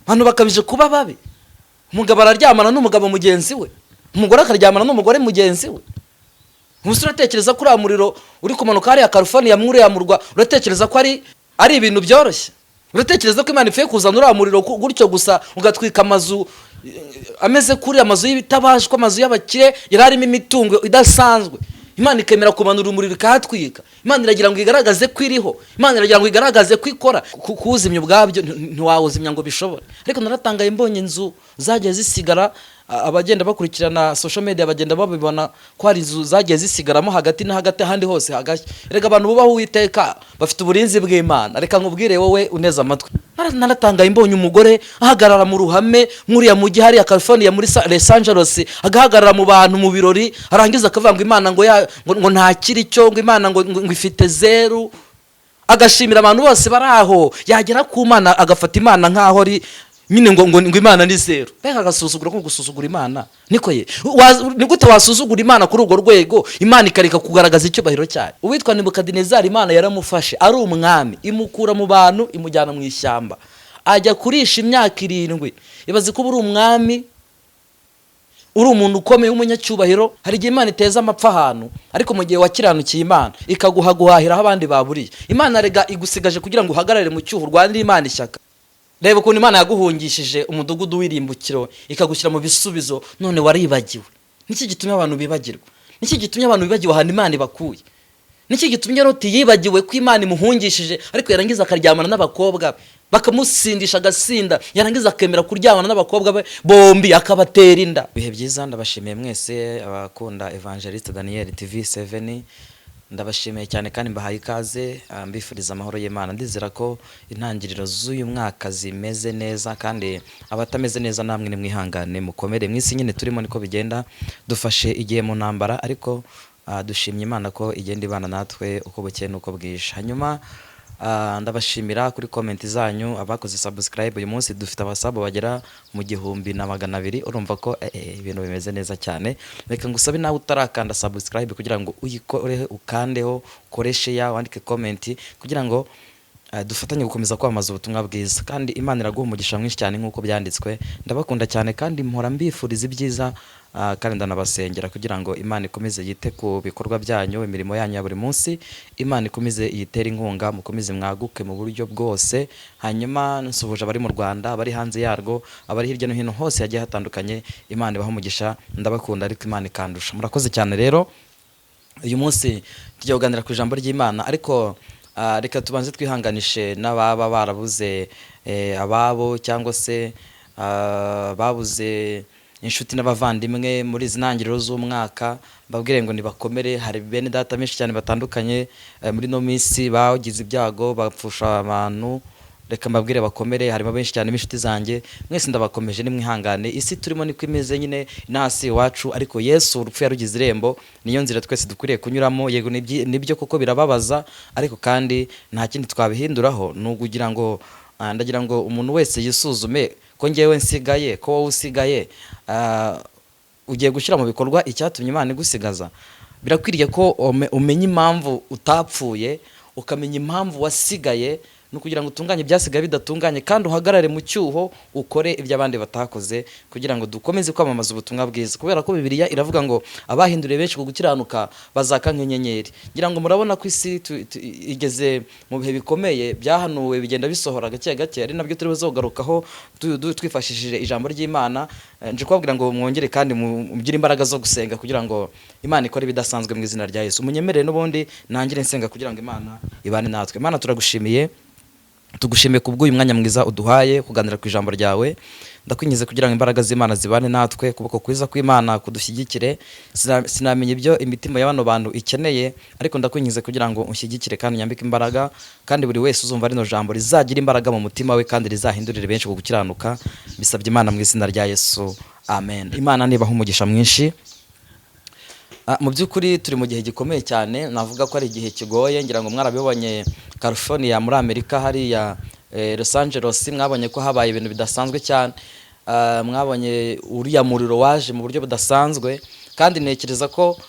abantu bakabije kuba babi. Umugabo araryamana n'umugabo mugenzi we, umugore akaryamana n'umugore mugenzi we. Umusore uratekereza ko muriro uri kumanuka hari ya California mwuriya murwa, uratekereza ko ari ibintu byoroshye? Uratekereza ko Imana ifuye kuzana muriro gutyo gusa ugatwika amazu ameze kuri amazu y'ibitabashwa, amazu y'abakire yararimo imitungo idasanzwe? Imana ikemera kumanura umuriro ikahatwika. Imana iragira ngo igaragaze ko iriho, Imana iragira ngo igaragaze ko ikora. Kuwuzimya ubwabyo ntiwawuzimya ngo bishobore. Ariko naratangaye mbonye inzu zagiye zisigara, abagenda bakurikirana social media bagenda babibona ko hari inzu zagiye zisigaramo hagati na hagati, ahandi hose hagashya. Rega abantu bubaho Uwiteka bafite uburinzi bw'Imana. Reka nkubwire wowe uneza amatwi, naratangaye mbonye umugore ahagarara mu ruhame nk'uriya mujyi hari ya California muri Los Angeles, agahagarara mu bantu mu birori, arangiza akavuga ngo Imana ngo ntakiri cyo, ngo Imana ngo ifite zeru, agashimira abantu bose bari aho. Yagera ku Mana agafata Imana nkaho ari nyine ngo Imana ni zeru. Beka agasuzugura ko gusuzugura Imana. Niko ye ni gute wasuzugura Imana kuri urwo rwego, Imana ikareka kugaragaza icyubahiro cyayo? Uwitwa Nebukadinezari Imana yaramufashe ari umwami, imukura mu bantu imujyana mu ishyamba, ajya kurisha imyaka 7. Ibaze ko uri umwami, uri umuntu ukomeye w'umunyacyubahiro, hari igihe Imana iteza amapfa ahantu, ariko mu gihe wakiranukiye Imana ikaguha guhahira aho abandi baburiye. Imana rega igusigaje kugira ngo uhagarare mu cyuho rwanda Imana ishyaka. Reba ukuntu Imana yaguhungishije umudugudu w'irimbukiro ikagushyira mu bisubizo, none waribagiwe. Niki gitumye abantu bibagirwa? Niki gitumye abantu bibagiwe ahantu Imana ibakuye? Niki gitumye Loti yibagiwe ko Imana imuhungishije, ariko yarangiza akaryamana n'abakobwa bakamusindisha agasinda, yarangiza akemera kuryamana n'abakobwa be bombi akabatera inda? Bihe byiza, ndabashimiye mwese abakunda Evangeliste Daniel TV7. Ndabashimiye cyane kandi mbahaye ikaze, mbifuriza amahoro y'Imana. Ndizera ko intangiriro z'uyu mwaka zimeze neza, kandi abatameze neza namwe ni mwihangane mukomere. Mwisi nyine turimo niko bigenda, dufashe igihe mu ntambara, ariko dushimye Imana ko igenda ibana natwe uko bukeye nuko bwisha. Hanyuma ndabashimira kuri comment zanyu, abakoze subscribe. Uyu munsi dufite abasabo bagera mu 1200. Urumva ko ibintu bimeze neza cyane. Reka ngusabe nawe utarakanda subscribe kugira ngo uyikore, ukandeho, koreshe ya wandike comment kugira ngo dufatanye gukomeza kwamaza ubutumwa bwiza. Kandi Imana iraguha umugisha mwinshi cyane nkuko byanditswe. Ndabakunda cyane kandi mpora mbifuriza ibyiza, kandi ndanabasengera kugira ngo Imana ikomeze yite ku bikorwa byanyu, imirimo yanyu ya buri munsi. Imana ikomeze yitera inkunga, mukomeze mwaguke mu buryo bwose. Hanyuma nsuhuje abari mu Rwanda, abari hanze yarwo, abari hirya no hino hose yagiye hatandukanye. Imana ibaha umugisha, ndabakunda ariko Imana ikandusha. Murakoze cyane rero. Uyu munsi tugiye kuganira ku ijambo ry'Imana, ariko reka tubanze twihanganishe n'ababa barabuze ababo cyangwa se babuze inshuti n'abavandimwe muri izi ntangiriro z'umwaka. Babwire ngo nibakomere. Hari bene data benshi cyane batandukanye muri no minsi bagize ibyago bapfusha abantu. Reka mbabwire bakomere. Harimo benshi cyane b'inshuti zanjye, mwese ndabakomeje, nimwihangane. Isi turimo niko imeze nyine nasi iwacu, ariko Yesu urupfu yarugize irembo, niyo nzira twese dukwiriye kunyuramo. Yego nibyo koko birababaza, ariko kandi nta kindi twabihinduraho. Nukugira ngo ndagira ngo umuntu wese yisuzume ko ngewe nsigaye, ko wowe usigaye, ugiye gushyira mu bikorwa icyatumye Imana igusigaza. Birakwiriye ko umenya impamvu utapfuye, ukamenya impamvu wasigaye, no kugira ngo utunganye byasigaye bidatunganye, kandi uhagarare mu cyuho ukore ibyo abandi batakoze, kugira ngo dukomeze kwamamaza ubutumwa bwiza. Kubera ko Bibiliya iravuga ngo abahinduriye benshi ku gukiranuka bazaka nk'inyenyeri. Ngira ngo murabona ko isi igeze mu bihe bikomeye, byahanuwe bigenda bisohora gake gake, ari nabyo turi buzogarukaho twifashishije ijambo ry'Imana. Nje kubabwira ngo mwongere kandi mugire imbaraga zo gusenga kugira ngo Imana ikore bidasanzwe mu izina rya Yesu. Munyemerere n'ubundi nangire nsenga kugira ngo Imana ibane natwe. Imana turagushimiye, tugushimiye kubw'uyu mwanya mwiza uduhaye kuganira ku ijambo ryawe. Ndakwingize kugira ngo imbaraga z'Imana zibane natwe, kuboko kwiza kw'Imana kudushyigikire. Sinamenye ibyo imitima ya bano bantu ikeneye, ariko ndakwingize kugira ngo unshyigikire kandi nyambike imbaraga, kandi buri wese uzumva rino jambo rizagira imbaraga mu mutima we, kandi rizahindurire benshi ku gukiranuka. Bisabye Imana mu izina rya Yesu, amen. Imana nibaha umugisha mwinshi. Mu by'ukuri turi mu gihe gikomeye cyane, navuga ko ari igihe kigoye. Ngira ngo mwarabibonye California muri Amerika, hariya Los Angeles, mwabonye ko habaye ibintu bidasanzwe cyane. Mwabonye uriya muriro waje mu buryo budasanzwe, kandi ntekereza ko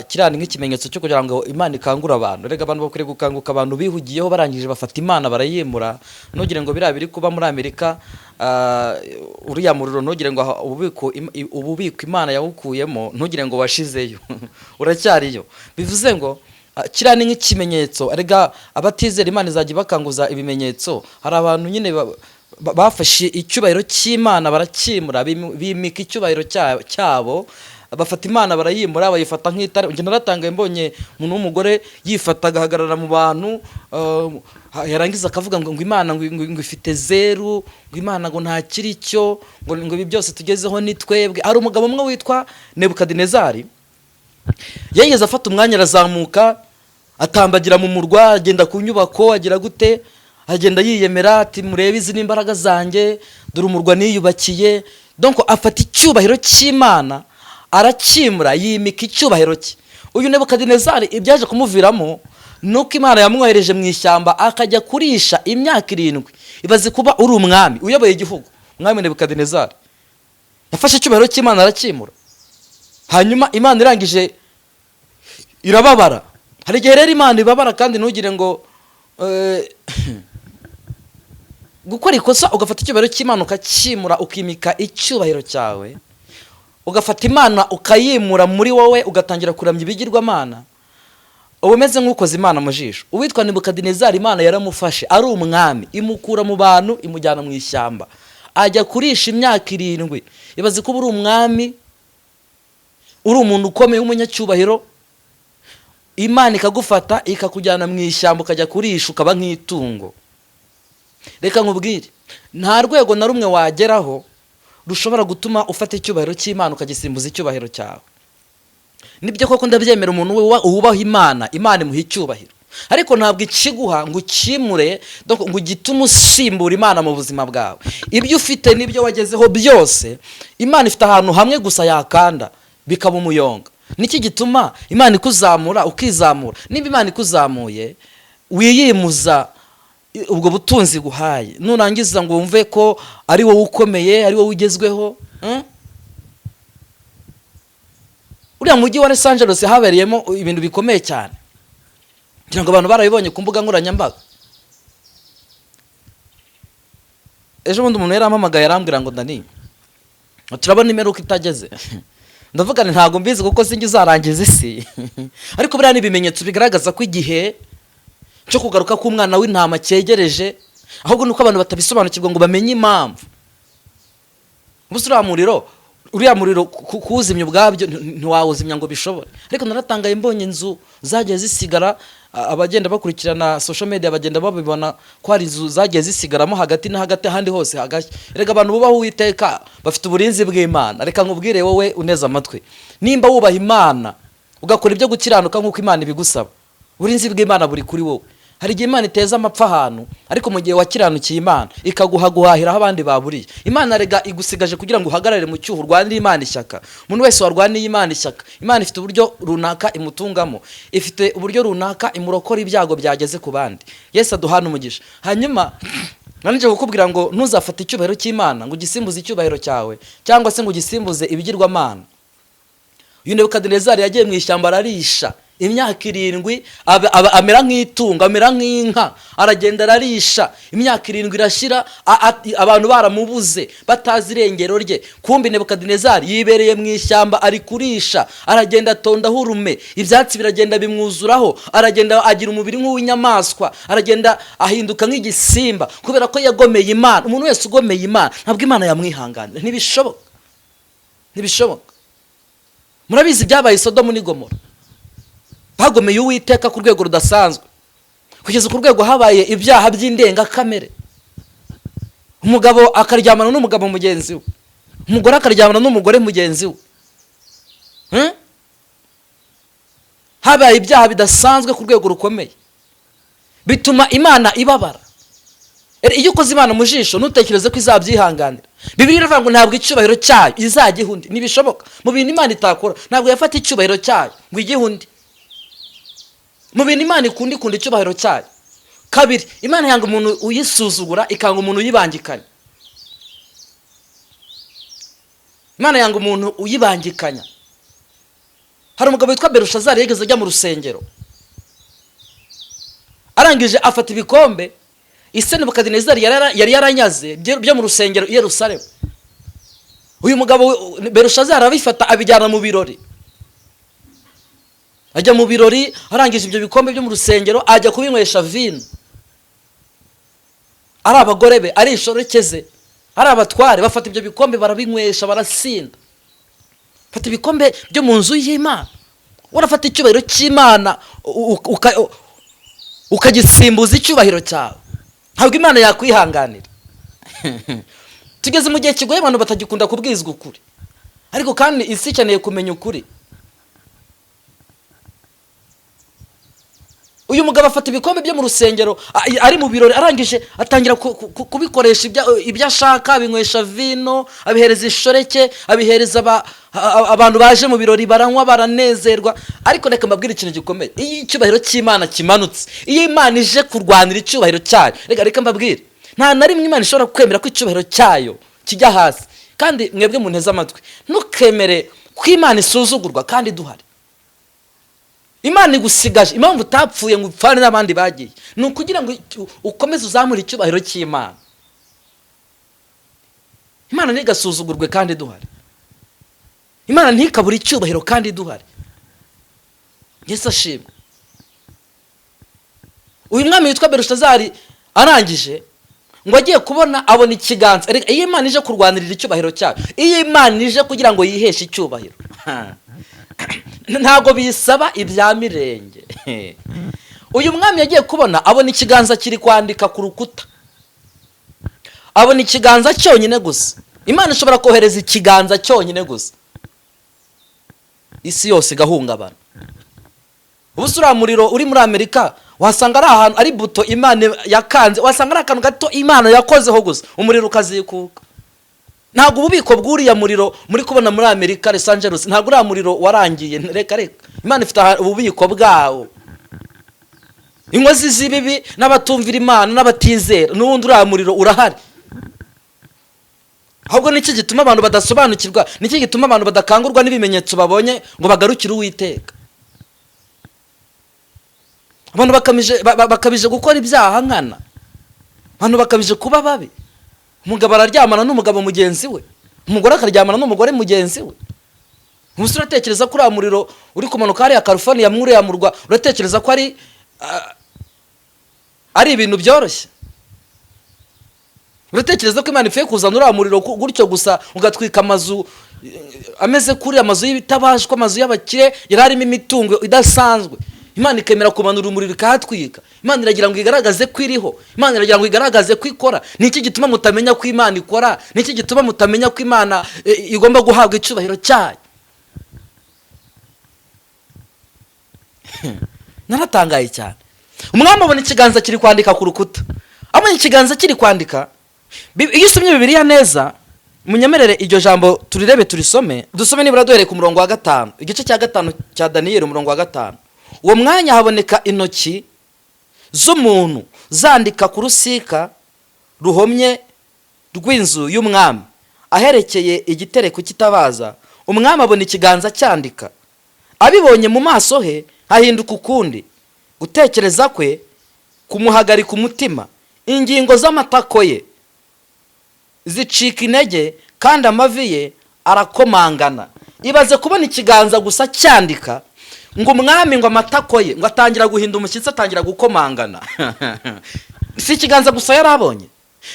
kiriya ni nk'ikimenyetso cyo kugira ngo Imana ikangure abantu. Rega abantu bakwiriye gukanguka, abantu bihugiyeho barangije bafata Imana barayimura. Ntugire ngo biriya biri kuba muri Amerika, uriya muriro ntugire ngo ububiko Imana yawukuyemo ntugire ngo washizeyo uracyariyo. Bivuze ngo kiriya ni nk'ikimenyetso. Rega abatizera Imana izajya bakanguza ibimenyetso. Hari abantu nyine bafashe icyubahiro cy'Imana barakimura, bimika icyubahiro cyabo, bafata Imana barayimura, bayifata nk'itare. Njye naratangaye mbonye umuntu w'umugore yifata agahagarara mu bantu, yarangiza akavuga ngo Imana ngo ifite zeru, ngo Imana ngo nta kiri cyo, ngo ibi byose tugezeho ni twebwe. Hari umugabo umwe witwa Nebukadinezari yigeze afata umwanya arazamuka atambagira mu murwa, agenda ku nyubako, agira gute, agenda yiyemera ati murebe izi n'imbaraga zanjye, dore umurwa niyubakiye. Donc afata icyubahiro cy'Imana arakimura, yimika icyubahiro cye. Uyu Nebukadinezari ibyaje kumuviramo nuko Imana yamwohereje mu ishyamba akajya kurisha imyaka 7. Ibaze kuba uri umwami uyoboye igihugu. Umwami Nebukadinezari yafashe icyubahiro cy'Imana arakimura, hanyuma Imana irangije irababara. Hari igihe rero Imana ibabara, kandi ntugire ngo gukora ikosa ugafata icyubahiro cy'Imana ukakimura, ukimika icyubahiro cyawe, ugafata Imana ukayimura muri wowe, ugatangira kuramya ibigirwamana, uba umeze nk'ukoze Imana mu jisho. Uwitwa Nebukadinezari Imana yaramufashe ari umwami, imukura mu bantu imujyana mu ishyamba, ajya kurisha imyaka 7. Ibaze kuba uri umwami, uri umuntu ukomeye w'umunyacyubahiro, Imana ikagufata ikakujyana mu ishyamba ukajya kurisha, ukaba nk'itungo. Reka nkubwire, nta rwego na rumwe wageraho rushobora gutuma ufata icyubahiro cy'Imana ukagisimbuza icyubahiro cyawe. Nibyo koko ndabyemera, umuntu wubaha Imana, Imana imuha icyubahiro, ariko ntabwo ikiguha ngo ukimure, ngo gitume usimbura Imana mu buzima bwawe. Ibyo ufite nibyo wagezeho byose, Imana ifite ahantu hamwe gusa yakanda bikaba umuyonga. Niki gituma Imana ikuzamura ukizamura. Niba Imana ikuzamuye wiyimuza ubwo butunzi guhaye, nurangiza ngo wumve ko ari wowe ukomeye, ari wowe ugezweho. Uriya mujyi wa Los Angeles habereyemo ibintu bikomeye cyane, kugira ngo abantu barabibonye ku mbuga nkoranyambaga. Ejo bundi umuntu yarampamagaye arambwira ngo Dani, turabona imeruka itageze. Ndavuga ntago mbizi kuko singi zarangiza isi ariko buriya n'ibimenyetso bigaragaza ko igihe cyo kugaruka k'umwana w'intama cyegereje, ahubwo nuko abantu batabisobanukirwa ngo bamenye impamvu. Uriya muriro kuwuzimya ubwabyo ntiwawuzimya ngo bishobore. Ariko naratangaye mbonye inzu zagiye zisigara, abagenda bakurikirana social media bagenda babibona ko hari inzu zagiye zisigaramo hagati na hagati, ahandi hose hagashya. Rega abantu bubaho Uwiteka bafite uburinzi bw'Imana. Reka nkubwire wowe uneza amatwi, nimba wubaha Imana ugakora ibyo gukiranuka nk'uko Imana ibigusaba, uburinzi bw'Imana buri kuri wowe. Hari igihe Imana iteza amapfa ahantu, ariko mu gihe wakiranukiye Imana ikaguha guhahira abandi baburiye. Imana rega igusigaje kugira ngo uhagarare mu cyuho, urwanire Imana ishyaka. Umuntu wese warwaniye Imana ishyaka, Imana ifite uburyo runaka imutungamo, ifite uburyo runaka imurokora ibyago byageze ku bandi. Yesu aduhana umugisha. Hanyuma nanjye gukubwira ngo ntuzafate icyubahiro cy'Imana ngo ugisimbuze icyubahiro cyawe, cyangwa se ngo ugisimbuze ibigirwamana. Uyu Nebukadinezari yagiye mu ishyamba ararisha imyaka 7, amera nk'itunga, amera nk'inka, aragenda ararisha imyaka 7 irashira, abantu baramubuze batazi irengero rye. Kumbi Nebukadinezari yibereye mu ishyamba ari kurisha, aragenda atonda hurume, ibyatsi biragenda bimwuzuraho, aragenda agira umubiri nk'uw'inyamaswa, aragenda ahinduka nk'igisimba kubera ko yagomeye Imana. Umuntu wese ugomeye Imana ntabwo Imana yamwihanganira, ntibishoboka. Murabizi byabaye Sodomu ni Gomora, bagomeye Uwiteka ku rwego rudasanzwe, kugeza ku rwego habaye ibyaha by'indengakamere. Umugabo akaryamana n'umugabo mugenzi we, umugore akaryamana n'umugore mugenzi we. Habaye ibyaha bidasanzwe ku rwego rukomeye, bituma Imana ibabara. Iyo ukoze Imana mu jisho ntutekereze ko izabyihanganira. Bibiliya iravuga ngo ntabwo icyubahiro cyayo izajya ihundi. Ntibishoboka. Mu bintu Imana itakora ntabwo yafata icyubahiro cyayo ngo ijye ihundi. Mu bintu Imana ikunda icyubahiro cyayo. Kabiri, Imana yanga umuntu uyisuzugura, ikanga umuntu uyibangikanya. Imana yanga umuntu uyibangikanya. hari umugabo witwa Berushazari yigeze ajya mu rusengero, arangije afata ibikombe ise Nebukadinezari yari yaranyaze byo mu rusengero i Yerusalemu. Uyu mugabo Berushazari abifata abijyana mu birori, ajya mu birori, arangije ibyo bikombe byo mu rusengero ajya kubinywesha vino. Ari abagore be, ari inshorekeze, ari abatware, bafata ibyo bikombe barabinywesha, barasinda. Fata ibikombe byo mu nzu y'Imana, urafata icyubahiro cy'Imana ukagisimbuza icyubahiro cyawe, ntabwo Imana yakwihanganira. Tugeze mu gihe kigoye abantu batagikunda kubwizwa ukuri, ariko kandi isi ikeneye kumenya ukuri. Uyu mugabo afata ibikombe byo mu rusengero ari mu birori, arangije atangira kubikoresha ibyo ashaka, abinywesha vino, abihereza ishoreke, abihereza abantu baje mu birori, baranywa baranezerwa. Ariko reka mbabwire ikintu gikomeye, iyo icyubahiro cy'Imana kimanutse, iyo Imana ije kurwanira icyubahiro cyayo, reka mbabwire, nta na rimwe Imana ishobora kwemera ko icyubahiro cyayo kijya hasi. Kandi mwebwe munteze amatwi, ntukemere ko Imana isuzugurwa kandi duhari. Imana igusigaje, impamvu utapfuye ngo upfane n'abandi bagiye, ni ukugira ngo ukomeze uzamure icyubahiro cy'Imana. Imana ntigasuzugurwe kandi duhari, Imana ntikabura icyubahiro kandi duhari. Yesu ashimwe. Uyu mwami witwa Berushazari arangije ngo agiye kubona abona ikiganza. Iyo Imana ije kurwanirira icyubahiro cyayo, iyo Imana ije kugira ngo yiheshe icyubahiro, ntago bisaba ibya mirenge. Uyu mwami yagiye kubona abona ikiganza kiri kwandika ku rukuta, abona ikiganza cyonyine gusa. Imana ishobora kohereza ikiganza cyonyine gusa, isi yose igahungabana. Ubuso uriya muriro uri muri Amerika wasanga ari ahantu ari buto Imana yakanze, wasanga ari akantu gato Imana yakozeho gusa, umuriro ukazikuka. Ntabwo ububiko bw'uriya muriro muri kubona muri Amerika, Los Angeles, ntabwo uriya muriro warangiye. Reka Imana ifite ububiko bwawo. Inkozi z'ibibi n'abatumvira Imana n'abatizera, n'ubundi uriya muriro urahari. Ahubwo niki gituma abantu badasobanukirwa, niki gituma abantu badakangurwa n'ibimenyetso babonye ngo bagarukire Uwiteka. Abantu bakabije gukora ibyaha nkana, abantu bakabije kuba babi. Umugabo araryamana n'umugabo mugenzi we, umugore akaryamana n'umugore mugenzi we. Ubuso uratekereza ko uriya muriro uri kumanuka hariya California mwuriya murwa, uratekereza ko ari ibintu byoroshye? Uratekereza ko Imana ifuye kuzana uriya muriro gutyo gusa ugatwika amazu ameze kuri amazu y'ibitabashwa, amazu y'abakire yari arimo imitungo idasanzwe? Imana ikemera kumanura umuriro ikahatwika. Imana iragira ngo igaragaze ko iriho, Imana iragira ngo igaragaze ko ikora. Niki gituma mutamenya ko Imana ikora? Niki gituma mutamenya ko Imana igomba guhabwa icyubahiro cyayo? Naratangaye cyane. Umwami abona ikiganza kiri kwandika ku rukuta. Abonye ikiganza kiri kwandika, iyo usomye Bibiliya neza, munyemerere iryo jambo turirebe turisome. Dusome nibura duhereye ku murongo wa 5, igice cya 5 cya Daniyeli, umurongo wa 5. Uwo mwanya haboneka intoki z'umuntu zandika ku rusika ruhomye rw'inzu y'umwami aherekeye igitereko kitabaza. Umwami abona ikiganza cyandika, abibonye mu maso he hahinduka ukundi, gutekereza kwe kumuhagarika umutima, ingingo z'amatako ye zicika intege kandi amavi ye arakomangana. Ibaze kubona ikiganza gusa cyandika, ngo umwami ngo amatako ye ngo atangira guhinda umushyitsi, atangira gukomangana. Si ikiganza gusa yarabonye.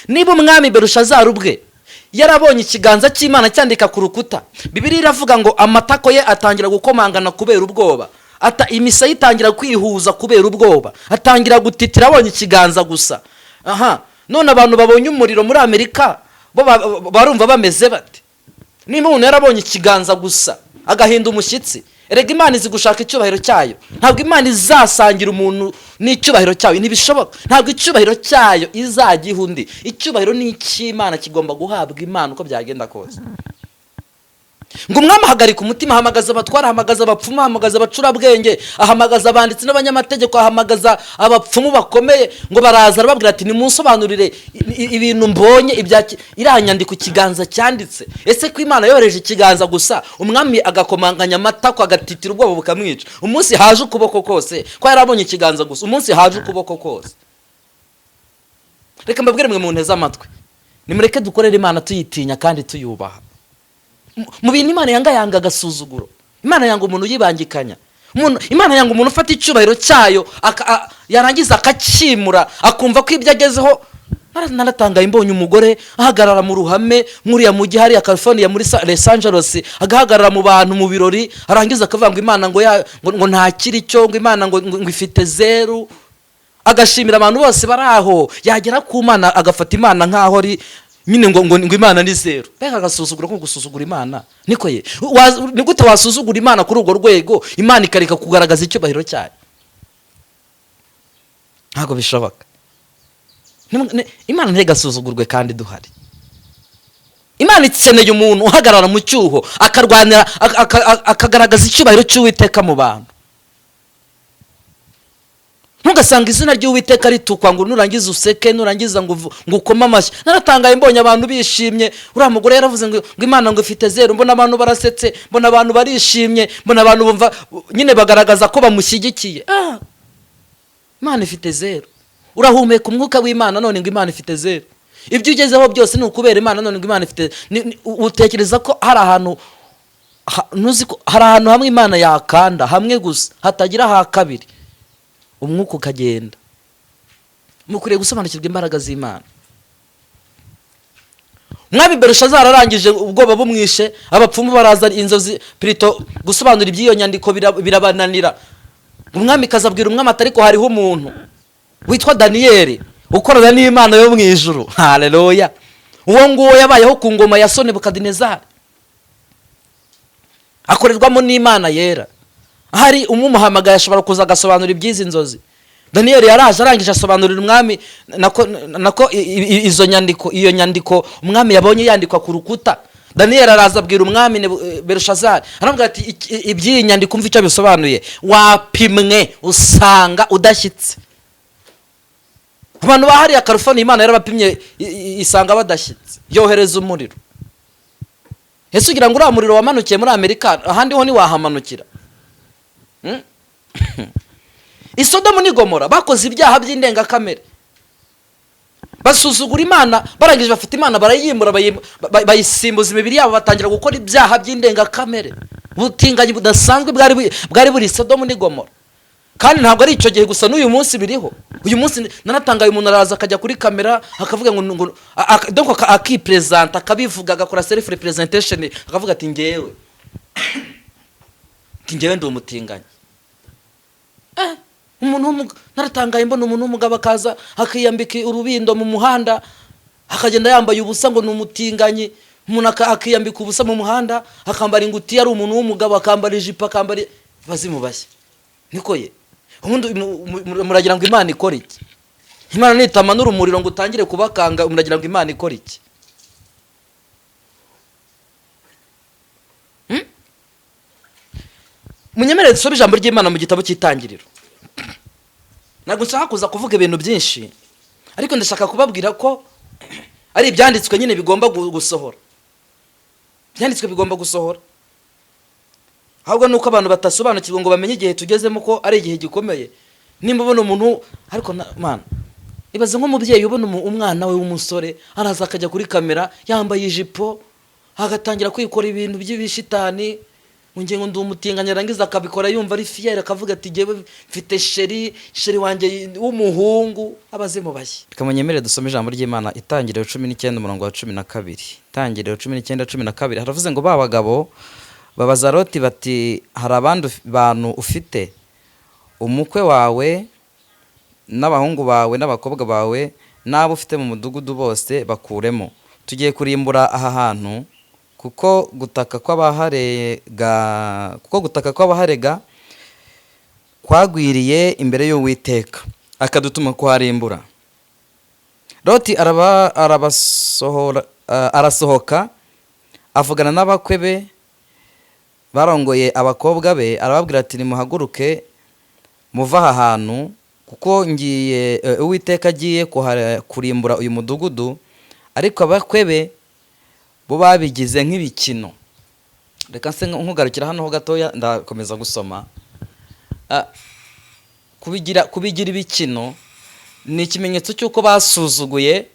Niba umwami Berushazari ubwe yarabonye ikiganza cy'Imana cyandika ku rukuta, Bibiliya iravuga ngo amatako ye atangira gukomangana kubera ubwoba, imisaya itangira kwihuza kubera ubwoba, atangira gutitira abonye ikiganza gusa. None abantu babonye umuriro muri Amerika bo barumva bameze bate? Niba umuntu yarabonye ikiganza gusa agahinda umushyitsi, erega Imana izi gushaka icyubahiro cyayo. Ntabwo Imana izasangira umuntu n'icyubahiro cyayo, ntibishoboka. Ntabwo icyubahiro cyayo izagiha undi. Icyubahiro ni icy'Imana, kigomba guhabwa Imana uko byagenda kose. ngo umwami ahagarika umutima, ahamagaza abatwara, ahamagaza abapfumu, ahamagaza abacurabwenge, ahamagaza abanditsi n'abanyamategeko, ahamagaza abapfumu bakomeye, ngo baraza arababwira ati nimunsobanurire ibintu mbonye iriya nyandiko ikiganza cyanditse. Ese ko Imana yohereje ikiganza gusa umwami agakomanganya amatako agatitira ubwoba bukamwica? Umunsi haje ukuboko kose, ko yarabonye ikiganza gusa, umunsi haje ukuboko kose. Reka mbabwire mwe munteze amatwi, nimureke dukorere Imana tuyitinya kandi tuyubaha. Mu bintu Imana yanga agasuzuguro, Imana yanga umuntu yibangikanya, Imana yanga umuntu ufata icyubahiro cyayo yarangiza akakimura akumva ko ibyo agezeho. Naratangaye mbonye umugore ahagarara mu ruhame nk'uriya mujyi hariya California muri Los Angeles, agahagarara mu bantu mu birori, arangiza akavuga ngo Imana ngo ntakiri cyo, ngo Imana ngo ifite zeru, agashimira abantu bose bari aho. Yagera ku Mana agafata Imana nk'aho ari nyine ngo Imana ni zeru. Mbega agasuzugura ko gusuzugura Imana. Niko ye, ni gute wasuzugura Imana kuri urwo rwego Imana ikareka kugaragaza icyubahiro cyayo? Ntabwo bishoboka. Imana ntigasuzugurwe kandi duhari. Imana ikeneye umuntu uhagarara mu cyuho akarwanira akagaragaza icyubahiro cy'Uwiteka mu bantu. Ntugasanga izina ry'Uwiteka ritukwa ngo nurangiza useke, nurangiza ngo ukoma amashyi. Naratangaye mbonye abantu bishimye, uriya mugore yaravuze ngo Imana ngo ifite zeru, mbona abantu barasetse, mbona abantu barishimye, mbona abantu bumva nyine bagaragaza ko bamushyigikiye. Imana ifite zeru. Urahumeka umwuka w'Imana none ngo Imana ifite zeru. Ibyo ugezeho byose ni ukubera Imana none ngo Imana ifite. Utekereza ko hari ahantu hamwe Imana yakanda hamwe gusa hatagira ha kabiri, umwuka ukagenda. Mukuriye gusobanukirwa imbaraga z'Imana. Umwami Belushazari arangije ubwoba bumwishe, abapfumu baraza inzozi Plito gusobanura iby'iyo nyandiko birabananira. Umwami kazabwira umwami atari ko hariho umuntu witwa Daniyeli ukorana n'Imana yo mu ijuru. Haleluya. Uwo nguwo yabayeho ku ngoma ya Nebukadinezari, akorerwamo n'Imana yera. Hari umumuhamagaye ashobora kuza agasobanura iby'izi nzozi. Daniyeli yaraje arangije asobanurira umwami nako iyo nyandiko umwami yabonye yandikwa ku rukuta. Daniyeli araza abwira umwami Belushazari, aramubwira ati iby'iyi nyandiko umva icyo bisobanuye, wapimwe usanga udashyitse. Abantu bahariya California Imana yarabapimye isanga badashyitse, yohereza umuriro. Ese ugira ngo uriya muriro wamanukiye muri Amerika ahandi ho ntiwahamanukira? Isodomu n'Igomora bakoze ibyaha by'indengakamere, basuzugura Imana, barangije bafite Imana barayimura, bayisimbuza imibiri yabo, batangira gukora ibyaha by'indengakamere. Ubutinganyi budasanzwe bwari buri Sodomu n'Igomora. Kandi ntabwo ari icyo gihe gusa, n'uyu munsi biriho. Uyu munsi naratangaye umuntu araza akajya kuri kamera akavuga ngo donc akipresenta, akabivuga, agakora self representation, akavuga ati ngewe ndi umutinganyi. Umuntu naratangaye mbona umuntu w'umugabo akaza akiyambika urubindo mu muhanda, akagenda yambaye ubusa ngo ni umutinganyi. Umuntu akiyambika ubusa mu muhanda, akambara ingutiya, ari umuntu w'umugabo, akambara ijipo, akambara bazimu bashya. Niko ye. Ubundi muragira ngo Imana ikora iki? Imana nitamanura umuriro ngo utangire kubakanga, muragira ngo Imana ikora iki? Munyemerere dusome ijambo ry'Imana mu gitabo cy'Itangiriro. Ntabwo nshaka kuza kuvuga ibintu byinshi, ariko ndashaka kubabwira ko ari ibyanditswe nyine bigomba gusohora. Byanditswe bigomba gusohora. Ahubwo nuko abantu batasobanukirwa ngo bamenye igihe tugezemo ko ari igihe gikomeye. Nimba ubona umuntu ariko man, ibaze nk'umubyeyi ubona umwana we w'umusore araza akajya kuri kamera yambaye ijipo, agatangira kwikora ibintu by'ibishitani, ngo ndi umutinganya, arangiza akabikora yumva ari fier, akavuga ati ngewe mfite sheri wanjye w'umuhungu. Abazimu bashya. Kamunyemere dusome ijambo ry'Imana, Itangiriro 19 umurongo wa 12. Itangiriro 19:12 haravuze ngo babagabo babaza Loti bati hari abandi bantu ufite, umukwe wawe n'abahungu bawe n'abakobwa bawe n'abo ufite mu mudugudu bose bakuremo, tugiye kurimbura aha hantu, kuko gutaka kw'abaharega kwagwiriye imbere y'Uwiteka akadutuma kuharimbura. Loti arasohoka avugana n'abakwe be barongoye abakobwa be arababwira ati nimuhaguruke muva aha hantu kuko ngiye Uwiteka agiye kurimbura uyu mudugudu. Ariko abakwe be bo babigize nk'ibikino. Reka nse nkugarukira hano ho gatoya ndakomeza gusoma. Kubigira ibikino ni ikimenyetso cy'uko basuzuguye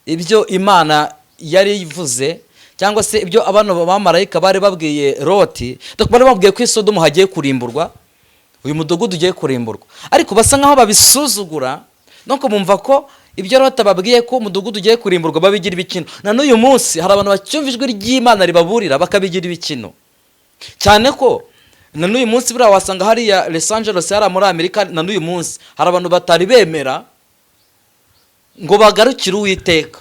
ibyo Imana yari ivuze, cyangwa se ibyo abantu b'abamarayika bari babwiye Loti. Bari babwiye ko i Sodomu hagiye kurimburwa, uyu mudugudu ugiye kurimburwa, ariko basa nkaho babisuzugura. Nuko bumva ko ibyo Loti babwiye ko umudugudu ugiye kurimburwa babigira ibikino. Na n'uyu munsi hari abantu bacyumva ijwi ry'Imana ribaburira bakabigira ibikino, cyane ko na n'uyu munsi buriya wasanga hariya Los Angeles hari muri Amerika. Na n'uyu munsi hari abantu batari bemera ngo bagarukire Uwiteka,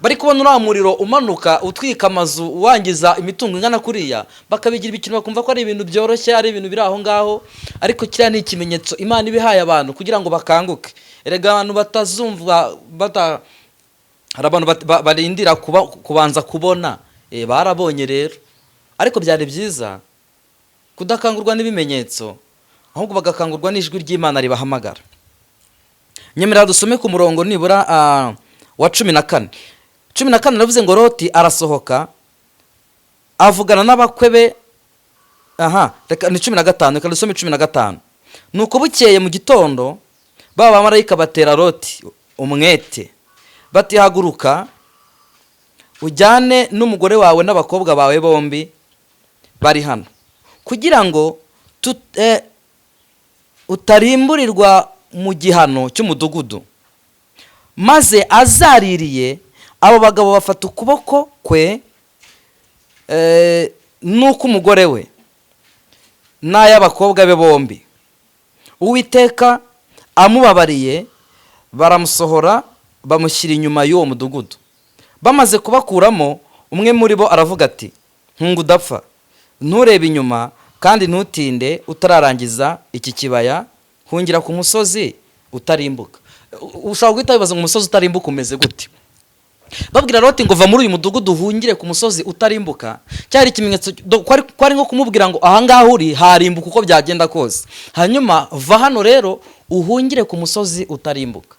bari kubona uriya muriro umanuka utwika amazu wangiza imitungo ingana kuriya, bakabigira ibikino bakumva ko ari ibintu byoroshye, ari ibintu biri aho ngaho. Ariko kiriya ni ikimenyetso Imana ibihaye abantu kugira ngo bakanguke. Erega abantu batazumva hari abantu barindira kubanza kubona, barabonye rero. Ariko byari byiza kudakangurwa n'ibimenyetso, ahubwo bagakangurwa n'ijwi ry'Imana ribahamagara. Nyemera dusome ku murongo nibura wa 14. 14 navuze ngo Loti arasohoka avugana n'abakwe be. Reka ni 15, reka dusome 15. Nuko bukeye mu gitondo baba bamarayika batera Loti umwete bati haguruka ujyane n'umugore wawe n'abakobwa bawe bombi bari hano, kugira ngo utarimburirwa mu gihano cy'umudugudu. Maze azaririye abo bagabo bafata ukuboko kwe nuko umugore we n'ay'abakobwa be bombi. Uwiteka amubabariye baramusohora bamushyira inyuma y'uwo mudugudu. Bamaze kubakuramo, umwe muri bo aravuga ati ntungu udapfa, nturebe inyuma kandi ntutinde utararangiza iki kibaya, hungira ku musozi utarimbuka. Ushobora guhita wibaza ngo umusozi utarimbuka umeze gute? Babwira Loti ngo va muri uyu mudugudu uhungire ku musozi utarimbuka. Cyari ikimenyetso kwari nko kumubwira ngo aha ngaha uri harimbuka uko byagenda kose, hanyuma va hano rero uhungire ku musozi utarimbuka.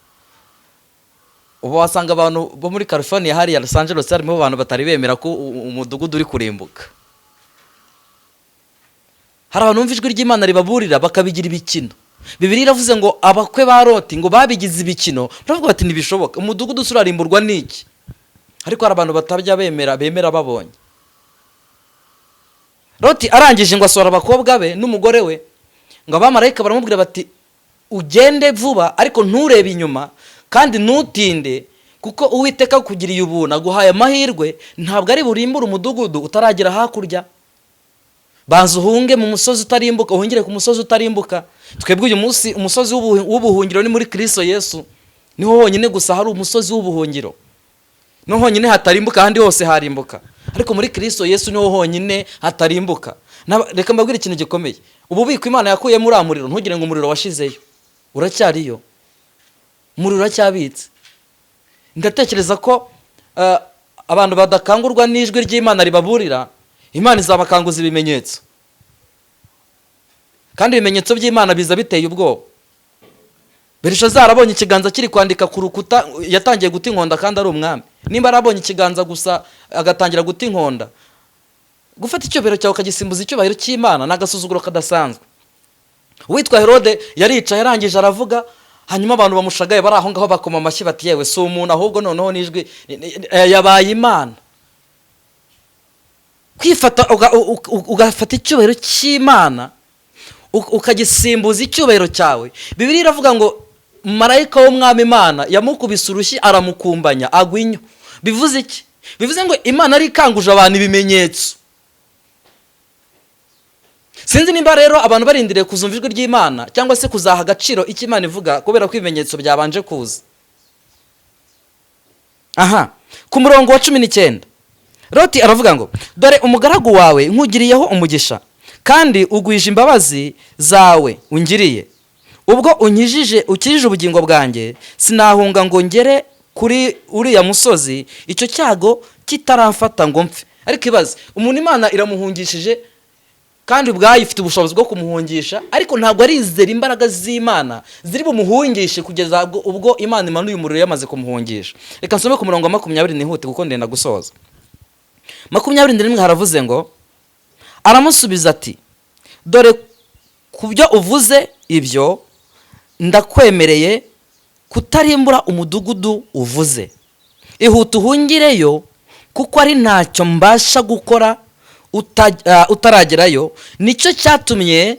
Ubu wasanga abantu bo muri California hariya Los Angeles harimo abantu batari bemera ko umudugudu uri kurimbuka. Hari abantu bumva ijwi ry'Imana ribaburira bakabigira ibikino. Bibiliya iravuze ngo abakwe ba Loti ngo babigize ibikino, baravuga bati ntibishoboka, umudugudu urarimburwa n'iki? Ariko hari abantu batabya bemera babonye. Loti arangije ngo asohora abakobwa be n'umugore we, ngo abamarayika baramubwira bati ugende vuba ariko nturebe inyuma kandi ntutinde, kuko Uwiteka kugiriye ubuntu aguhaye amahirwe, ntabwo ari burimbura umudugudu utaragera hakurya. Banza uhunge mu musozi utarimbuka, uhungire ku musozi utarimbuka. Twebwe uyu munsi umusozi w'ubuhungiro ni muri Kristo Yesu. Niho honyine gusa hari umusozi w'ubuhungiro, niho honyine hatarimbuka, ahandi hose harimbuka. Ariko muri Kristo Yesu niho honyine hatarimbuka. Reka mbabwire ikintu gikomeye, ububiko Imana yakuye muri amuriro, ntugire ngo umuriro washizeyo, uracyariyo, umuriro uracyabitse. Ndatekereza ko abantu badakangurwa n'ijwi ry'Imana ribaburira, Imana izabakanguza ibimenyetso. Kandi ibimenyetso by'Imana biza biteye ubwoba. Belishazari abonye ikiganza kiri kwandika ku rukuta, yatangiye guta inkonda kandi ari umwami. Nimba arabonye ikiganza gusa agatangira guta inkonda, gufata icyubahiro cyawe ukagisimbuza icyubahiro cy'Imana n'agasuzuguro kadasanzwe. Uwitwa Herode yaricaye arangije aravuga, hanyuma abantu bamushagaye bari aho ngaho bakoma amashyi bati yewe si umuntu ahubwo noneho n'ijwi yabaye Imana. Kwifata ugafata icyubahiro cy'Imana ukagisimbuza icyubahiro cyawe. Bibiliya iravuga ngo marayika w'umwami Imana yamukubise urushyi aramukumbanya agwinyo. Bivuze iki? Bivuze ngo Imana ari ikanguje abantu ibimenyetso. Sinzi nimba rero abantu barindiriye kuzumva ijwi ry'Imana cyangwa se kuzaha agaciro icyo Imana ivuga kubera ko ibimenyetso byabanje kuza. Ku murongo wa 19 Loti aravuga ngo dore umugaragu wawe nkugiriyeho umugisha kandi ugwije imbabazi zawe ungiriye. Ubwo ukijije ubugingo bwanjye sinahunga ngo ngere kuri uriya musozi icyo cyago kitaramfata ngo mpfe. Ariko ibaze, umuntu Imana iramuhungishije kandi ubwayo ifite ubushobozi bwo kumuhungisha, ariko ntabwo arizera imbaraga z'Imana ziri bumuhungishe kugeza ubwo Imana imanuye umuriro yamaze kumuhungisha. Reka nsome ku murongo wa 20 nihute kuko ndenda gusoza. 21 haravuze ngo, aramusubiza ati, dore ku byo uvuze ibyo ndakwemereye kutarimbura umudugudu uvuze. Ihute uhungireyo kuko ari ntacyo mbasha gukora utaragerayo. Nicyo cyatumye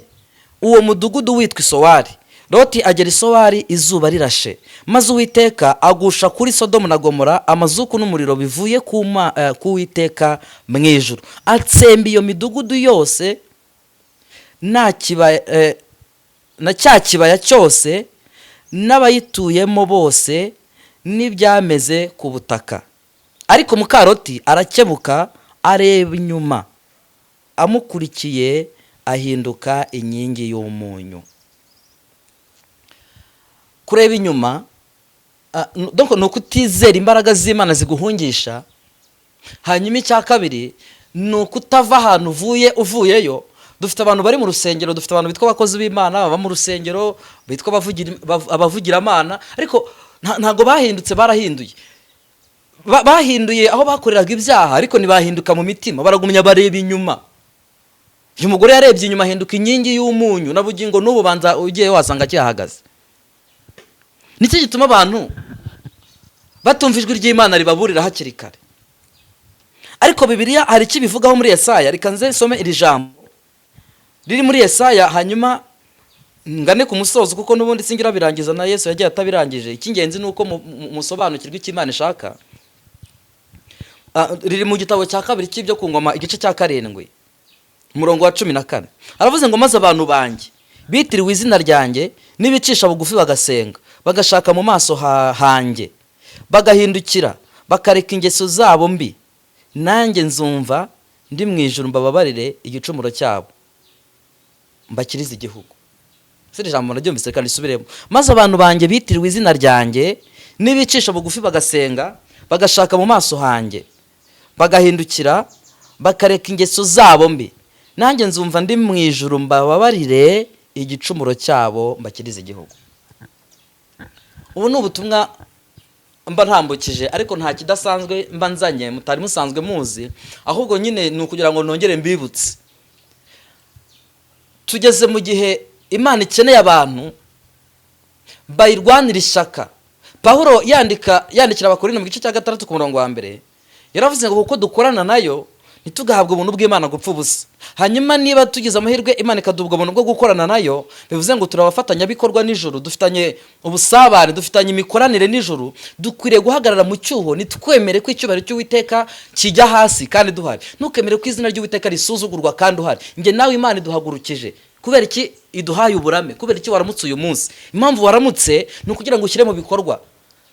uwo mudugudu witwa Isowari. Loti agera Isowari izuba rirashe, maze Uwiteka agusha kuri Sodomu na Gomora amazuku n'umuriro bivuye ku Uwiteka mu ijuru, atsemba iyo midugudu yose na cya kibaya cyose n'abayituyemo bose n'ibyameze ku butaka. Ariko Mukaroti arakebuka areba inyuma, amukurikiye ahinduka inkingi y'umunyu. Kureba inyuma donc no kutizera imbaraga z'Imana ziguhungisha. Hanyuma icya kabiri ni ukutava ahantu uvuyeyo. Dufite abantu bari mu rusengero, dufite abantu bitwa abakozi b'Imana baba mu rusengero, bitwa abavugira Imana, ariko ntago bahindutse, barahinduye. Bahinduye aho bakoreraga ibyaha, ariko ntibahinduka mu mitima, baragumya bareba inyuma. Uyu mugore yarebye inyuma ahinduka inkingi y'umunyu, na bugingo n'ubu banza ugiye wasanga cyahagaze. Nicyo gituma abantu batumva ijwi ry'Imana ribaburira hakiri kare. Ariko Bibiliya hari icyo bivugaho muri Yesaya. Reka nze some iri jambo riri muri Yesaya, hanyuma ngane ku musozo kuko n'ubundi singira birangiza, na Yesu yagiye atabirangije. Icy'ingenzi ni uko musobanukirwa icyo Imana ishaka. Riri mu gitabo cya kabiri cy'ibyo ku ngoma igice cya 7 umurongo wa 14. Aravuze ngo, maze abantu banjye bitiriwe izina ryanjye n'ibicisha bugufi bagasenga, bagashaka mu maso hanjye, bagahindukira bakareka ingeso zabo mbi, nanjye nzumva ndi mu ijuru mbababarire igicumuro cyabo, mbakirize igihugu. Siri jambo naryumvise kandi subiremo. Maze abantu banjye bitiriwe izina ryanjye n'ibicisha bugufi bagasenga, bagashaka mu maso hanjye, bagahindukira bakareka ingeso zabo mbi, nanjye nzumva ndi mu ijuru mbababarire igicumuro cyabo, mbakirize igihugu. Ubu ni ubutumwa mba ntambukije, ariko nta kidasanzwe mba nzanye mutari musanzwe muzi, ahubwo nyine ni ukugira ngo nongere mbibutse. Tugeze mu gihe Imana ikeneye abantu bayirwanira ishyaka. Pawulo yandikira Abakorinto mu gice cya 6 ku murongo wa 1 yaravuze ngo kuko dukorana nayo ntitugahabwe ubuntu bw'Imana gupfa ubusa. Hanyuma niba tugize amahirwe Imana ikadubwa ubuntu bwo gukorana nayo, bivuze ngo turabafatanya bikorwa nijoro, dufitanye ubusabane, dufitanye imikoranire nijoro, dukwiriye guhagarara mu cyuho, nitwemere ko icyubahiro cy'Uwiteka kijya hasi kandi duhari. Ntukemere ko izina ry'Uwiteka risuzugurwa kandi uhari. Nge nawe Imana iduhagurukije. Kubera iki iduhaye uburame? Kubera iki waramutse uyu munsi? Impamvu waramutse ni ukugira ngo ushyire mu bikorwa.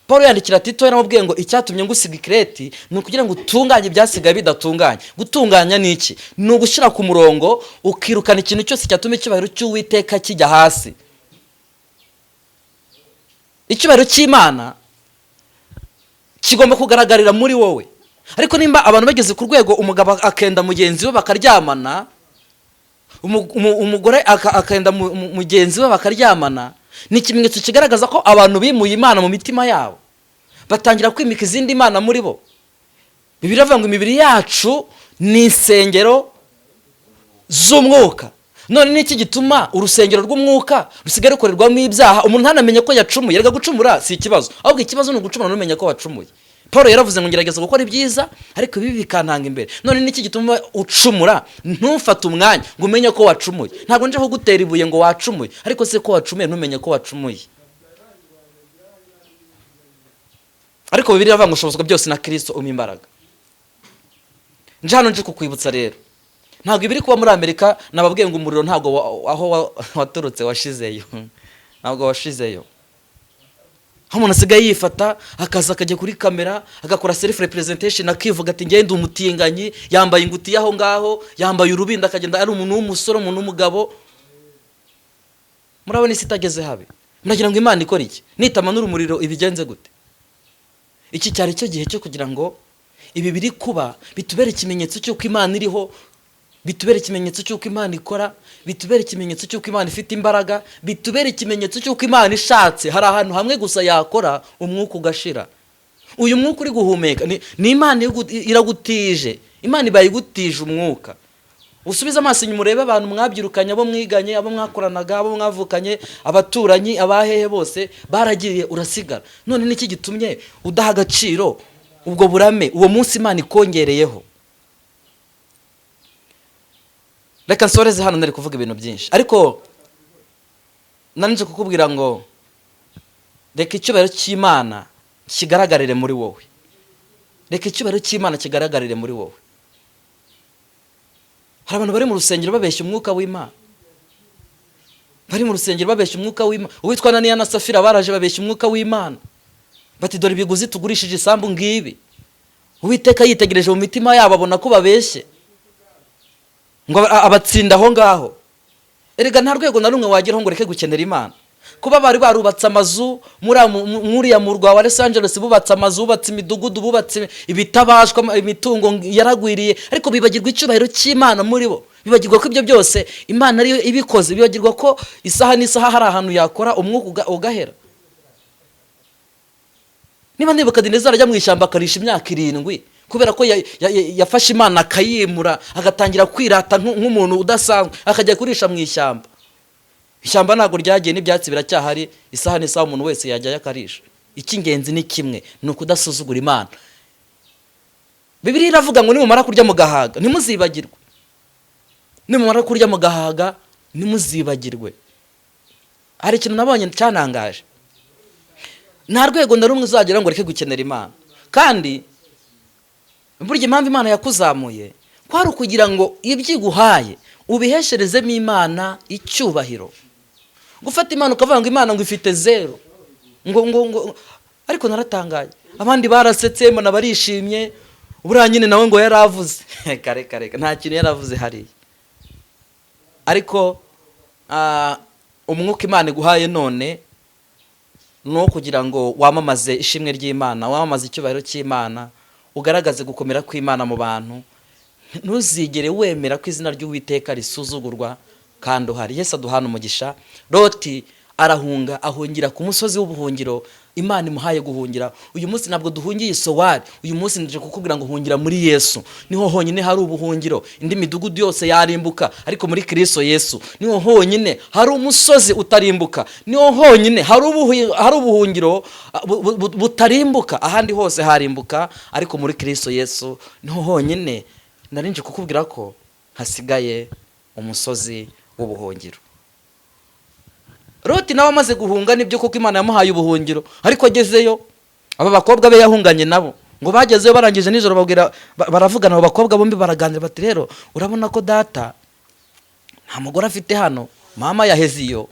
Paulo yandikira Tito yaramubwiye ngo icyatumye ngusiga Kreti ni ukugira ngo utunganye ibyasigaye bidatunganye. Gutunganya ni iki? Ni ugushyira ku murongo, ukirukana ikintu cyose cyatuma icyubahiro cy'Uwiteka kijya hasi. Icyubahiro cy'Imana kigomba kugaragarira muri wowe. Ariko nimba abantu bageze ku rwego umugabo akenda mugenzi we bakaryamana, umugore akenda mugenzi we bakaryamana, ni ikimenyetso kigaragaza ko abantu bimuye Imana mu mitima yabo, batangira kwimika izindi mana muri bo. Bibiliya ivuga ngo imibiri yacu ni insengero z'umwuka. None ni iki gituma urusengero rw'umwuka rusigara rukorerwamo ibyaha, umuntu ntanamenye ko yacumuye? Erega gucumura si ikibazo, ahubwo ikibazo ni ugucumura n'umenya ko wacumuye. Paulo yaravuze ngo ngerageza gukora ibyiza ariko ibi bikantanga imbere. None ni iki gituma ucumura? Ntufate umwanya ngo umenye ko wacumuye. Ntabwo nje kugutera ibuye ngo wacumuye, ariko se ko wacumuye ntumenye ko wacumuye. Ariko Bibiliya iravuga ngo ushobozwa byose na Kristo umpa imbaraga. Nje hano nje kukwibutsa rero, ntabwo ibiri kuba muri Amerika nababwiye ngo umuriro ntabwo aho waturutse washizeyo, ntabwo washizeyo. Umuntu asigaye yifata akaza akajya kuri kamera agakora self representation, akivuga ati ngende umutinganyi, yambaye ingutiya aho ngaho, yambaye urubinda, akagenda ari umuntu w'umusore, umuntu w'umugabo. Murabona isi itageze habe? Muragira ngo Imana ikora iki? Nitamanura umuriro ibigenze gute? Iki cyari cyo gihe cyo kugira ngo ibi biri kuba bitubere ikimenyetso cy'uko Imana iriho, bitubere ikimenyetso cy'uko Imana ikora, bitubere ikimenyetso cy'uko Imana ifite imbaraga, bitubere ikimenyetso cy'uko Imana ishatse hari ahantu hamwe gusa yakora umwuka ugashira. Uyu mwuka uri guhumeka ni Imana iragutije, Imana ibayigutije umwuka. Usubiza amaso inyuma urebe abantu mwabyirukanye, abo mwiganye, abo mwakoranaga, abo mwavukanye, abaturanyi, abahehe bose baragiye urasigara. None niki gitumye udaha agaciro ubwo burame uwo munsi Imana ikongereyeho? Reka nsoreze hano, nari kuvuga ibintu byinshi, ariko nanije kukubwira ngo reka icyubahiro cy'Imana kigaragarire muri wowe. Reka icyubahiro cy'Imana kigaragarire muri wowe. Hari abantu bari mu rusengero babeshya umwuka w'Imana. Bari mu rusengero babeshya umwuka w'Imana. Uwitwa Ananiya na Safira baraje babeshya umwuka w'Imana. Bati dore ibiguzi tugurishije isambu ngibi. Uwiteka yitegereje mu mitima yabo abona ko babeshye, ngo abatsinda aho ngaho. Erega nta rwego na rumwe wageraho ngo reke gukenera Imana. Kuba bari barubatse amazu muri ya murwa wa Los Angeles, bubatse amazu, bubatse imidugudu, bubatse ibitabashwa, imitungo yaragwiriye, ariko bibagirwa icyubahiro cy'Imana muri bo. Bibagirwa ko ibyo byose Imana ariyo ibikoze. Bibagirwa ko isaha n'isaha hari ahantu yakora umwuka ugahera. Niba Nebukadinezari ajya mu ishyamba akarisha imyaka 7 kubera ko yafashe Imana akayimura, agatangira kwirata nk'umuntu udasanzwe, akajya kurisha mu ishyamba. Ishyamba ntago ryagiye, n'ibyatsi biracyahari, isaha n'isaha umuntu wese yajya yakarisha. Icy'ingenzi ni kimwe, ni ukudasuzugura Imana. Bibiliya iravuga ngo nimumara kurya mu gahaga ntimuzibagirwe. Nimumara kurya mu gahaga ntimuzibagirwe. Hari ikintu nabonye cyanangaje. Nta rwego na rumwe uzagera ngo reke gukenera Imana. Kandi burya impamvu Imana yakuzamuye kwari ukugira ngo ibyiguhaye ubihesherezemo Imana icyubahiro. Gufata Imana ukavuga ngo Imana ngo ifite 0 ngo ariko naratangaye. Abandi barasetse mbona barishimye, ubura nyine nawe ngo yaravuze kare nta kintu yaravuze hari. Ariko umwuka Imana iguhaye none no kugira ngo wamamaze ishimwe ry'Imana, wamamaze icyubahiro cy'Imana, ugaragaze gukomera kw'Imana mu bantu. Ntuzigere wemera ko izina ry'Uwiteka risuzugurwa kandi uhari. Yesu aduhana umugisha. Loti arahunga, ahungira ku musozi w'ubuhungiro Imana imuhaye guhungira. Uyu munsi ntabwo duhungiye Sowari, uyu munsi ndije kukubwira ngo hungira muri Yesu. Niho honyine hari ubuhungiro. Indi midugudu yose yarimbuka, ariko muri Kristo Yesu niho honyine hari umusozi utarimbuka. Niho honyine hari ubuhungiro butarimbuka. Ahandi hose harimbuka, ariko muri Kristo Yesu niho honyine narinje kukubwira ko hasigaye umusozi w'ubuhungiro. Loti nawe amaze guhunga nibyo kuko Imana yamuhaye ubuhungiro, ariko agezeyo aba bakobwa be yahunganye nabo ngo bagezeyo barangije nijoro baravugana. Abo bakobwa bombi baraganira bati rero urabona ko data nta mugore afite hano, mama yaheze iyo,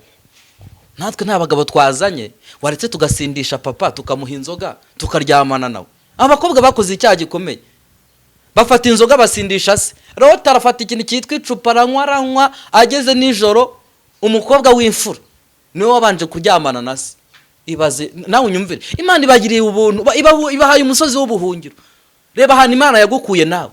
natwe nta bagabo twazanye, waretse tugasindisha papa tukamuha inzoga tukaryamana nawe. Abakobwa bakoze icyaha gikomeye, bafata inzoga basindisha se. Loti arafata ikintu cyitwa icupa aranywa. Ageze nijoro umukobwa w'imfura niwe wabanje kuryamana na se. Ibaze nawe unyumvire, Imana ibagiriye ubuntu, ibahaye umusozi w'ubuhungiro. Reba hano Imana yagukuye nawe,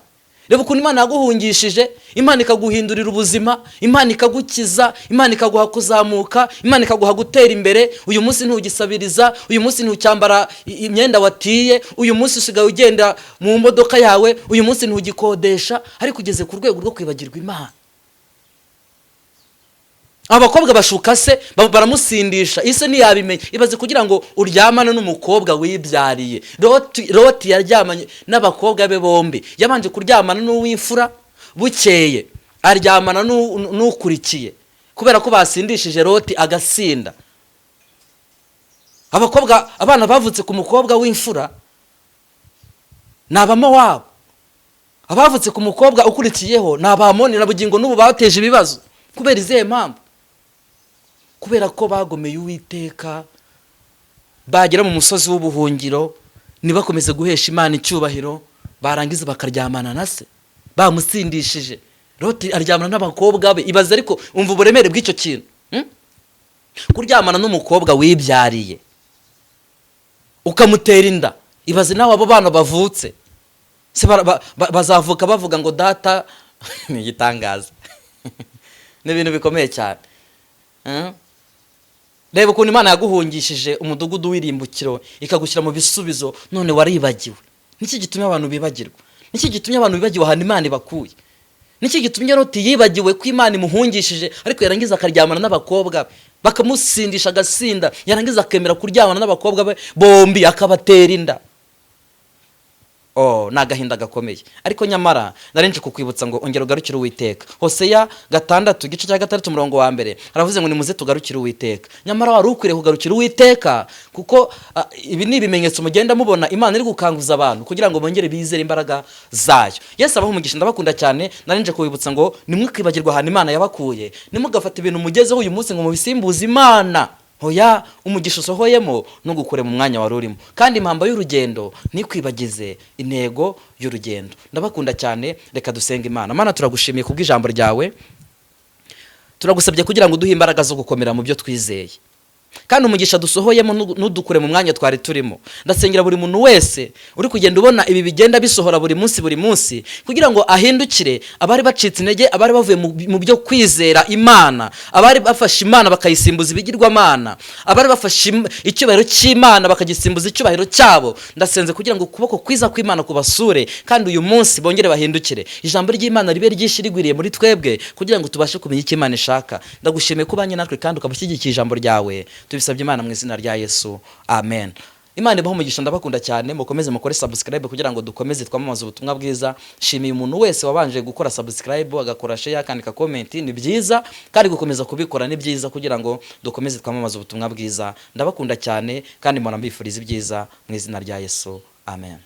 reba ukuntu Imana yaguhungishije. Imana ikaguhindurira ubuzima, Imana ikagukiza, Imana ikaguha kuzamuka, Imana ikaguha gutera imbere. Uyu munsi ntugisabiriza, uyu munsi ntucyambara imyenda watiye, uyu munsi usigaye ugenda mu modoka yawe, uyu munsi ntugikodesha, ariko ugeze ku rwego rwo kwibagirwa Imana. Abakobwa bashuka se baramusindisha, ise ntiyabimenya. Ibaze kugira ngo uryamane n'umukobwa wibyariye. Loti yaryamanye n'abakobwa be bombi, yabanje kuryamana n'uw'imfura, bukeye aryamana n'ukurikiye, kubera ko basindishije Loti agasinda. Abana bavutse ku mukobwa w'imfura ni Abamowabu, abavutse ku mukobwa ukurikiyeho ni Abamoni na bugingo n'ubu bateje ibibazo. Kubera izihe mpamvu? Kubera ko bagomeye Uwiteka, bagera mu musozi w'ubuhungiro nibakomeze guhesha Imana icyubahiro, barangiza bakaryamana na se bamusindishije. Loti aryamana n'abakobwa be. Ibaze ariko umva uburemere bw'icyo kintu. Kuryamana n'umukobwa wibyariye ukamutera inda. Ibaze nawe abo bana bavutse se bazavuka bavuga ngo data ni igitangaza. Ni ibintu bikomeye cyane. Reba ukuntu Imana yaguhungishije umudugudu w'irimbukiro ikagushyira mu bisubizo, none waribagiwe. Niki gitumye abantu bibagirwa? Niki gitumye abantu bibagiwe ahantu Imana ibakuye? Niki gitumye Loti yibagiwe ko Imana imuhungishije ariko yarangiza akaryamana n'abakobwa bakamusindisha agasinda, yarangiza akemera kuryamana n'abakobwa be bombi akabatera inda? Nagahinda gakomeye. Ariko nyamara narinje kukwibutsa ngo ongera ugarukire Uwiteka. Hoseya 6 igice cya 6 umurongo wa mbere aravuze ngo nimuze tugarukire Uwiteka. Nyamara wari ukwiriye kugarukira Uwiteka kuko ibi ni ibimenyetso mugenda mubona Imana iri gukanguza abantu kugira ngo bongere bizere imbaraga zayo. Yesu abaho umugisha, ndabakunda cyane. Narinje kubibutsa ngo nimwikibagirwa ahantu Imana yabakuye, nimugafata ibintu mugezeho uyu munsi ngo mubisimbuze Imana. Hoya, umugisha usohoyemo ntugukure mu mwanya wari urimo, kandi impamba y'urugendo nikwibagize intego y'urugendo. Ndabakunda cyane, reka dusenga Imana. Mana, turagushimiye kubw'ijambo ryawe, turagusabye kugira ngo duhe imbaraga zo gukomera mu byo twizeye, kandi umugisha dusohoyemo ntudukure mu mwanya twari turimo. Ndasengera buri muntu wese uri kugenda ubona ibi bigenda bisohora buri munsi kugira ngo ahindukire, abari bacitse intege, abari bavuye mu byo kwizera Imana, abari bafashe Imana bakayisimbuza ibigirwamana, abari bafashe icyubahiro cy'Imana bakagisimbuza icyubahiro cyabo. Ndasenze kugira ngo ukuboko kwiza kw'Imana kubasure, kandi uyu munsi bongere bahindukire, ijambo ry'Imana ribe ryinshi rigwiriye muri twebwe kugira ngo tubashe kumenya icyo Imana ishaka. Ndagushimiye ko ubanye natwe kandi ukabashyigikiye ijambo ryawe. Tubisabye Imana mu izina rya Yesu, amen. Imana ibaho umugisha, ndabakunda cyane. Mukomeze mukore subscribe kugira ngo dukomeze twamamaza ubutumwa bwiza. Shimiye umuntu wese wabanje gukora subscribe, agakora share, akandika comment, ni byiza, kandi gukomeza kubikora ni byiza kugira ngo dukomeze twamamaza ubutumwa bwiza. Ndabakunda cyane kandi mpora mbifuriza ibyiza mu izina rya Yesu, amen.